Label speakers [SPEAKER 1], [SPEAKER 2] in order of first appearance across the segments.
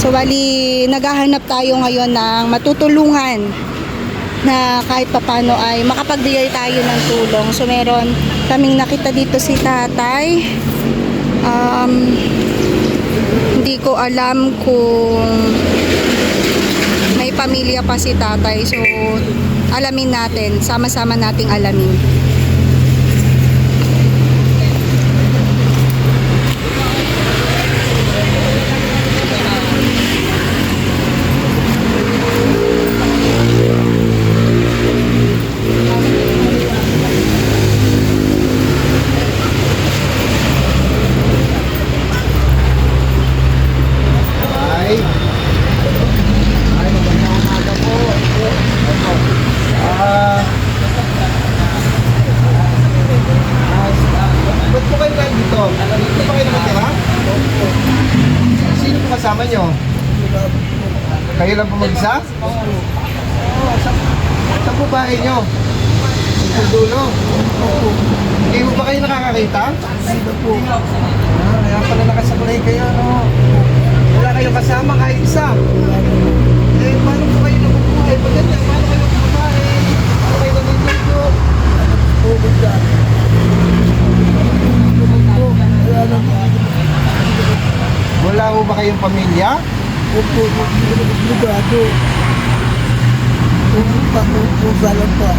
[SPEAKER 1] So bali, naghahanap tayo ngayon ng matutulungan na kahit papano ay makapagbigay tayo ng tulong. So meron kaming nakita dito si tatay. Hindi ko alam kung may pamilya pa si tatay. So alamin natin, sama-sama nating alamin.
[SPEAKER 2] Kasama nyo? Kayo lang po mag-isa? Sa po bahay nyo? Sa dulo? Hindi mo ba kayo nakakakita? Hindi po. Kaya pala nakasablay kayo, no? Wala kayong kasama kahit isa. Eh, paano po kayo nabubuhay? Pag ganyan, paano kayo kumakain? Paano kayo nagtutulog? Tubod ka. Wala mo ba kayong pamilya?
[SPEAKER 3] Opo, obligado. Usalan pa.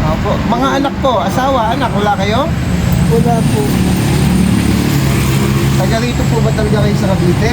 [SPEAKER 2] Opo. Mga anak po, asawa, anak, wala kayo?
[SPEAKER 3] Wala po.
[SPEAKER 2] Taga rito po ba talaga kayo sa Cavite?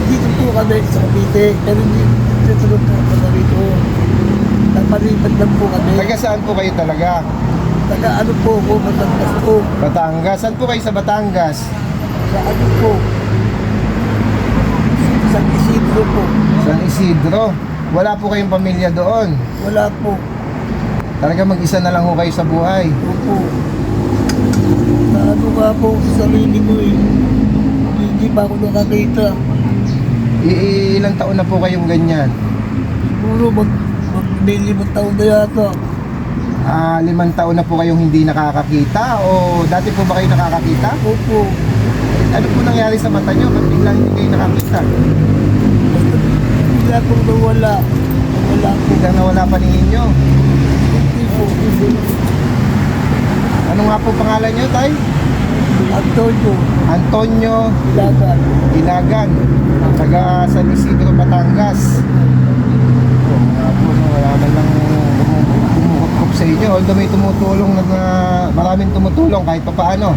[SPEAKER 3] Dito po kami sa Cavite. Pero dito po kami rito. Nagpalipat lang po kami.
[SPEAKER 2] Taga saan po kayo talaga?
[SPEAKER 3] Taga ano po ako, Batangas po.
[SPEAKER 2] Batangas. Saan po kayo sa Batangas?
[SPEAKER 3] Sa ano po? San Isidro po.
[SPEAKER 2] San Isidro. Wala po kayong pamilya doon?
[SPEAKER 3] Wala po.
[SPEAKER 2] Talaga mag-isa na lang ho kayo sa buhay?
[SPEAKER 3] Opo. Ano nga po sa sarili ko eh. Hindi pa ako nakakita.
[SPEAKER 2] Ilang taon na po kayong ganyan?
[SPEAKER 3] Siguro may 5 taon na yata.
[SPEAKER 2] 5 taon na po kayong hindi nakakakita? O dati po ba kayo nakakakita?
[SPEAKER 3] Opo.
[SPEAKER 2] Ano po nangyari sa mata nyo? Ba't biglang hindi kayo nakakita?
[SPEAKER 3] Bigla pong nawala. Wala po.
[SPEAKER 2] Biglang nawala paningin nyo?
[SPEAKER 3] Hindi po.
[SPEAKER 2] Ano nga po pangalan nyo, tay?
[SPEAKER 3] Antonio.
[SPEAKER 2] Antonio
[SPEAKER 3] Ilagan.
[SPEAKER 2] Ilagan, taga San Isidro, Batangas. Nga po, no, wala man lang bumukup sa inyo. Although may tumutulong na maraming tumutulong kahit pa paano.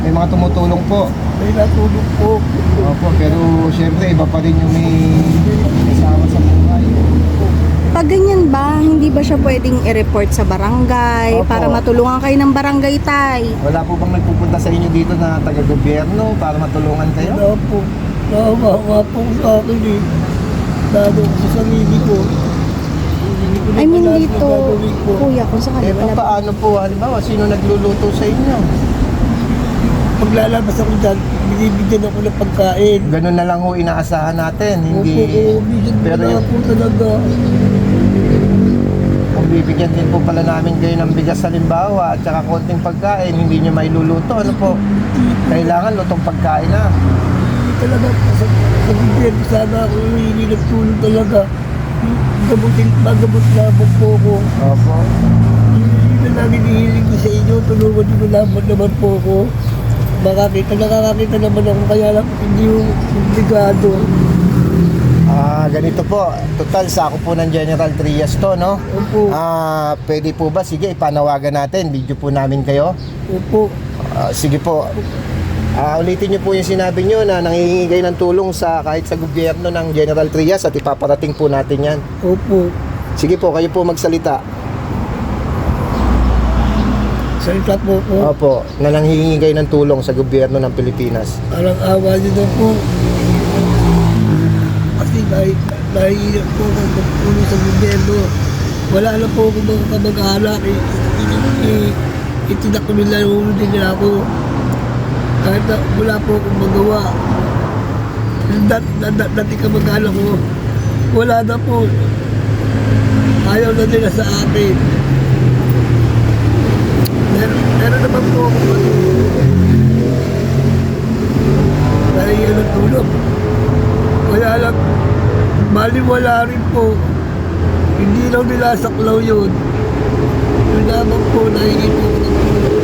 [SPEAKER 2] May mga tumutulong po.
[SPEAKER 3] May natulog po.
[SPEAKER 2] Opo, pero syempre iba pa rin yung may kasama sa buhay.
[SPEAKER 1] Pag ganyan ba, hindi ba siya pwedeng i-report sa barangay
[SPEAKER 2] Opo.
[SPEAKER 1] para matulungan kayo ng barangay, tay?
[SPEAKER 2] Wala po bang nagpupunta sa inyo dito na taga-gobyerno para matulungan kayo?
[SPEAKER 3] Wala po. Nakawa po sa akin eh. Lalo ko sa sarili ko. Hindi ko na
[SPEAKER 1] I mean
[SPEAKER 3] alam
[SPEAKER 1] dito,
[SPEAKER 3] na gagawin ko.
[SPEAKER 1] kuya, kung sakali
[SPEAKER 2] Eh
[SPEAKER 1] wala ba?
[SPEAKER 2] paano po, halimbawa, sino nagluluto sa inyo?
[SPEAKER 3] Paglalabas ako dyan, binibigyan ako ng pagkain.
[SPEAKER 2] Ganun na lang ho inaasahan natin, hindi.
[SPEAKER 3] Opo, bigyan
[SPEAKER 2] Pero
[SPEAKER 3] mo na po talaga.
[SPEAKER 2] kung bibigyan din po pala namin kayo ng bigas halimbawa at saka konting pagkain, hindi nyo mailuluto, ano po? Kailangan lutong pagkain na.
[SPEAKER 3] Hindi talaga sa bigyan. Sana ako humingi ng tulong talaga. Magamot lamang po ako.
[SPEAKER 2] Opo.
[SPEAKER 3] Hindi na lang hinihiling ko sa inyo. Tulungan nyo naman po ako. Nakakakita naman ako, kaya lang hindi yung obligado.
[SPEAKER 2] Ganito po, total sako po ng General Trias to, no?
[SPEAKER 3] Opo.
[SPEAKER 2] Pwede po ba? Sige, ipanawagan natin, video po namin kayo.
[SPEAKER 3] Opo.
[SPEAKER 2] Sige po. Ulitin nyo po yung sinabi nyo na nanghihingi kayo ng tulong sa kahit sa gobyerno ng General Trias at ipaparating po natin yan.
[SPEAKER 3] Opo.
[SPEAKER 2] Sige po, kayo po magsalita.
[SPEAKER 3] Salita po po.
[SPEAKER 2] Opo, na nanghihingi kayo ng tulong sa gobyerno ng Pilipinas.
[SPEAKER 3] Parang awa nyo na po. Kasi nahihirap po ng magtulong sa gobyerno. Wala na po akong mga kamag-anak. Itinak nila yung din nila ako. Kahit na wala po akong magawa. Dati kamag-anak ko, wala na po. Ayaw na nila sa akin. Meron naman po ako. Dahil yan ang tulog. Kaya lang, maliwala rin po. Hindi lang nilasaklaw yun. Yun naman po, nahingin po ako ng tulong.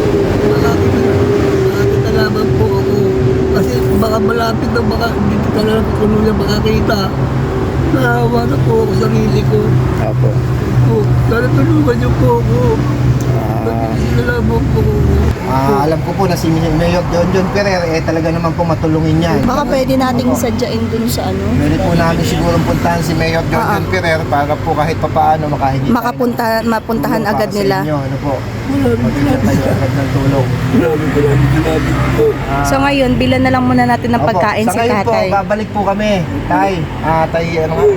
[SPEAKER 3] Makakita naman po ako. Kasi baka malapit na baka hindi ka na tulungan makakita. Naawa na po ako sa sarili ko.
[SPEAKER 2] Opo.
[SPEAKER 3] Po, sana tulungan niyo po ako. Nalaman po ako.
[SPEAKER 2] Alam ko po na si Mayor John Ferrer talaga naman po matulungin niya.
[SPEAKER 1] Baka pwede nating sadyain dun sa ano.
[SPEAKER 2] Pwede po namin siguro puntahan si Mayor John Ferrer para po kahit papaano makahingi
[SPEAKER 1] Mapuntahan agad nila.
[SPEAKER 2] Ano po?
[SPEAKER 3] Maraming
[SPEAKER 2] Tayo agad ng tulong.
[SPEAKER 3] salamat po.
[SPEAKER 1] So ngayon, bilan na lang muna natin ng
[SPEAKER 2] Opo.
[SPEAKER 1] pagkain
[SPEAKER 2] Sa
[SPEAKER 1] si
[SPEAKER 2] ngayon po,
[SPEAKER 1] tatay.
[SPEAKER 2] babalik po kami. Tay,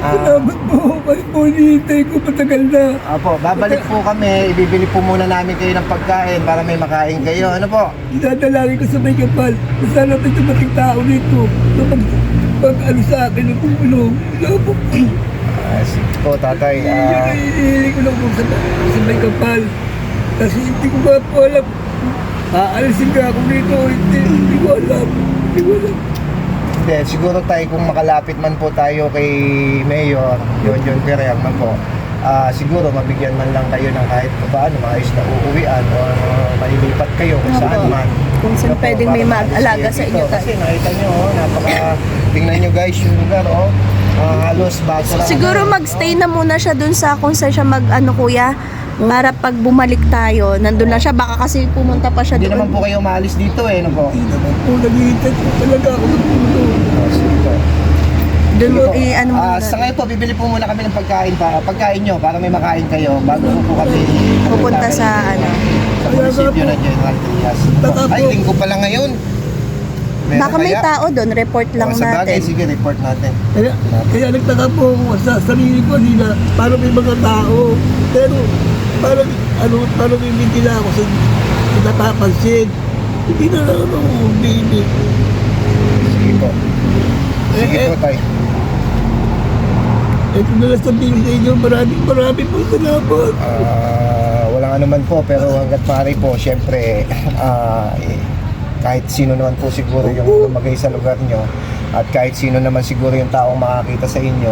[SPEAKER 3] Salamat po. Kasi po hinihintay ko matagal na.
[SPEAKER 2] Opo, babalik po kami. Ibibili po muna namin kayo ng pagkain para may makain kayo. Ano po?
[SPEAKER 3] Idadalangin ko sa may kapal. Sana may dumating tao dito na pag ano sa akin ng tumulong.
[SPEAKER 2] Sige po, tatay.
[SPEAKER 3] Yun ay hinihiling ko lang po sa may kapal. Kasi hindi ko nga po alam. Aalisin ka ako dito. Hindi ko alam. Hindi ko alam.
[SPEAKER 2] Hindi, siguro tayo kung makalapit man po tayo kay Mayor John Ferrer man po. Siguro mabigyan man lang kayo ng kahit paano maayos na uuwian o malilipat kayo kung saan man.
[SPEAKER 1] Kung saan
[SPEAKER 2] Ano po,
[SPEAKER 1] pwedeng may
[SPEAKER 2] para
[SPEAKER 1] mag-alaga
[SPEAKER 2] maalis
[SPEAKER 1] sa
[SPEAKER 2] kayo
[SPEAKER 1] inyo,
[SPEAKER 2] dito.
[SPEAKER 1] tay.
[SPEAKER 2] Kasi nakita nyo, tingnan nyo guys yung lugar, halos bago lang.
[SPEAKER 1] Siguro magstay na muna siya dun sa kung saan siya kuya. Para pag bumalik tayo, nandun na siya. Baka kasi pumunta pa siya
[SPEAKER 2] Hindi naman
[SPEAKER 1] doon.
[SPEAKER 2] po kayo maalis dito ano po.
[SPEAKER 3] Hindi naman po naghihintay po talaga ako ng tulong.
[SPEAKER 2] Sige po.
[SPEAKER 1] Doon
[SPEAKER 2] Sige
[SPEAKER 1] mo,
[SPEAKER 2] po.
[SPEAKER 1] ano mo
[SPEAKER 2] Sa ngayon po, bibili po muna kami ng pagkain nyo para may makain kayo bago po kami
[SPEAKER 1] pupunta sa ano.
[SPEAKER 2] sa munisipyo na General Trias. Ay, linggo pa lang ngayon. Meron
[SPEAKER 1] Baka may
[SPEAKER 2] kaya?
[SPEAKER 1] tao doon, report lang
[SPEAKER 2] Sa bagay,
[SPEAKER 1] natin.
[SPEAKER 2] sige, report natin.
[SPEAKER 3] Kaya nagtaka po ako sa sarili ko nila. Parang may mga tao. Pero parang hindi nila ako sa napapansin. Hindi na lang ako umiinig.
[SPEAKER 2] Sige po. Sige po, tay.
[SPEAKER 3] Ito na lang sabihin sa inyo, marami po salamat.
[SPEAKER 2] Walang anuman po, pero hanggat maaari po, syempre, kahit sino naman po siguro yung lumagay sa lugar nyo at kahit sino naman siguro yung taong makakita sa inyo,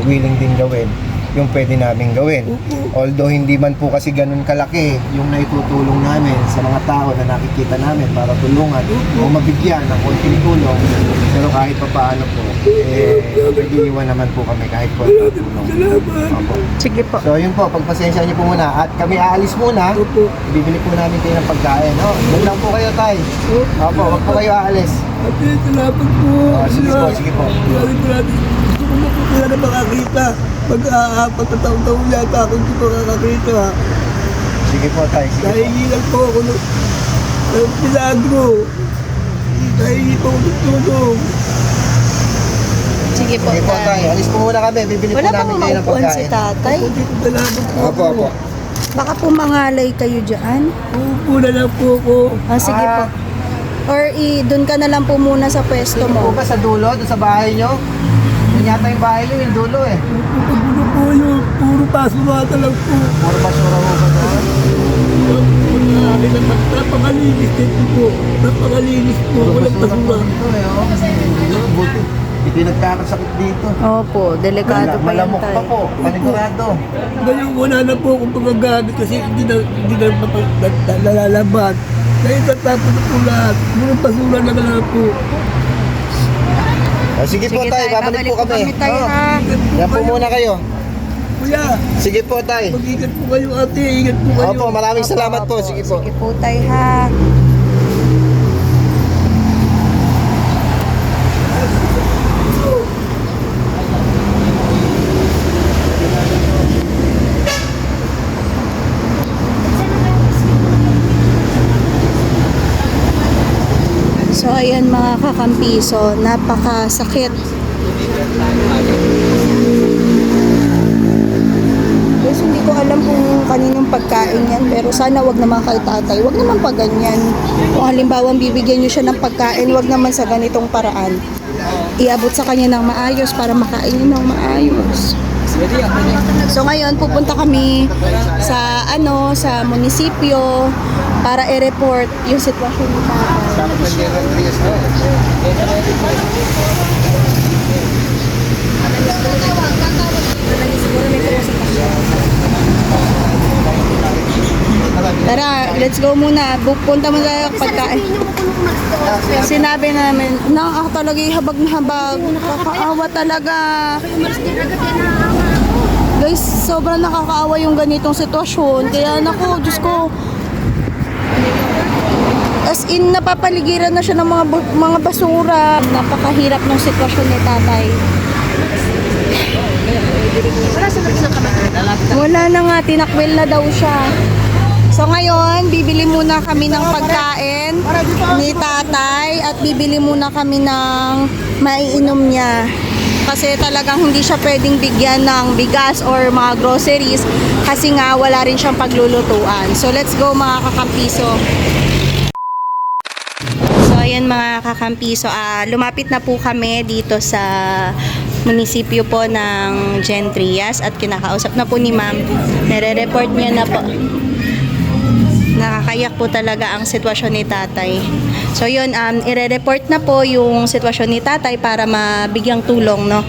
[SPEAKER 2] willing din gawin yung pwede namin gawin. Although hindi man po kasi ganun kalaki yung naitutulong namin sa mga tao na nakikita namin para tulungan o mabigyan ng konting tulong, pero kahit pa paano po, nag-iiwan naman po kami kahit po tulong. Opo.
[SPEAKER 1] Sige po.
[SPEAKER 2] So yun po, pagpasensya niyo po muna at kami aalis muna.
[SPEAKER 3] Opo.
[SPEAKER 2] Bibili po namin kayo ng pagkain. Doon lang po kayo, tay. Opo, wag po kayo aalis.
[SPEAKER 3] Ate, salamat po.
[SPEAKER 2] Sige po, sige po.
[SPEAKER 3] Gusto ko na po talaga makakita. Pagkataon-taon yata ako hindi ko makakakita.
[SPEAKER 2] Sige po, tay. Sige po.
[SPEAKER 3] Nahingi lang po ako ng milagro. Nahingi po ako ng tulong.
[SPEAKER 1] Sige po,
[SPEAKER 2] Sige po, tay. Alis po muna kami. Bibili po
[SPEAKER 1] Wala pa
[SPEAKER 2] namin kayo ng
[SPEAKER 1] maupuan si
[SPEAKER 2] pagkain.
[SPEAKER 1] tatay.
[SPEAKER 3] Salamat po.
[SPEAKER 2] Opo, opo.
[SPEAKER 1] Baka po mangalay kayo dyan.
[SPEAKER 3] Uupo na lang po ako.
[SPEAKER 1] Sige po. Or doon ka na lang po muna sa pwesto
[SPEAKER 2] Sige po
[SPEAKER 1] mo.
[SPEAKER 2] ba sa dulo, doon sa bahay nyo? Yun yata yung bahay nyo, yung dulo eh.
[SPEAKER 3] Pupuno po yun. Puro pasurata lang po.
[SPEAKER 2] Puro basura po ba doon?
[SPEAKER 3] Napakalinis dito po. Napakalinis po.
[SPEAKER 2] Puro
[SPEAKER 3] Walang
[SPEAKER 2] basura po
[SPEAKER 3] basura.
[SPEAKER 2] dito eh. Buti. Hindi nagkakasakit dito.
[SPEAKER 1] Opo, delikado pa yan
[SPEAKER 2] Malamok pa
[SPEAKER 1] tayo.
[SPEAKER 2] po, panigurado.
[SPEAKER 3] Ngayon wala na po akong pagagamit kasi hindi na nalalaban. Kaya tatapos na po lahat. Puro basura na lang po.
[SPEAKER 2] Sige po, tay. Babalik po kami.
[SPEAKER 1] tayo, ha?
[SPEAKER 2] Yan po muna kayo.
[SPEAKER 3] Kuya,
[SPEAKER 2] Sige po, tay.
[SPEAKER 3] mag-ingat po kayo ate. Ingat po kayo.
[SPEAKER 2] Opo, maraming salamat po. Sige po.
[SPEAKER 1] Sige po tayo, ha? So ayan mga kakampiso, napakasakit. Guys, hindi ko alam kung kaninong pagkain yan, pero sana wag naman kay tatay, wag naman pa ganyan. Kung halimbawa bibigyan nyo siya ng pagkain, wag naman sa ganitong paraan. Iabot sa kanya ng maayos para makainin ng maayos. So ngayon pupunta kami sa sa munisipyo para i-report yung sitwasyon ni tatay.
[SPEAKER 2] Dapat ng General Trias na.
[SPEAKER 1] Tara, let's go muna. Punta mo tayo pagkain. Sinabi namin, talaga habag na habag. Nakakaawa talaga. Guys, sobrang nakakaawa yung ganitong sitwasyon. Kaya naku, Diyos ko. As in, napapaligiran na siya ng mga basura. Napakahirap ng sitwasyon ni tatay. Wala na nga, tinakwil na daw siya. So ngayon, bibili muna kami ng pagkain ni tatay at bibili muna kami ng maiinom niya. Kasi talagang hindi siya pwedeng bigyan ng bigas or mga groceries kasi nga wala rin siyang paglulutuan. So let's go mga kakampiso. So ayan mga kakampiso, lumapit na po kami dito sa munisipyo po ng Gentrias at kinakausap na po ni ma'am. Nire-report niya na po. Nakakayak po talaga ang sitwasyon ni tatay. So yun, ire-report na po yung sitwasyon ni tatay para mabigyang tulong, no?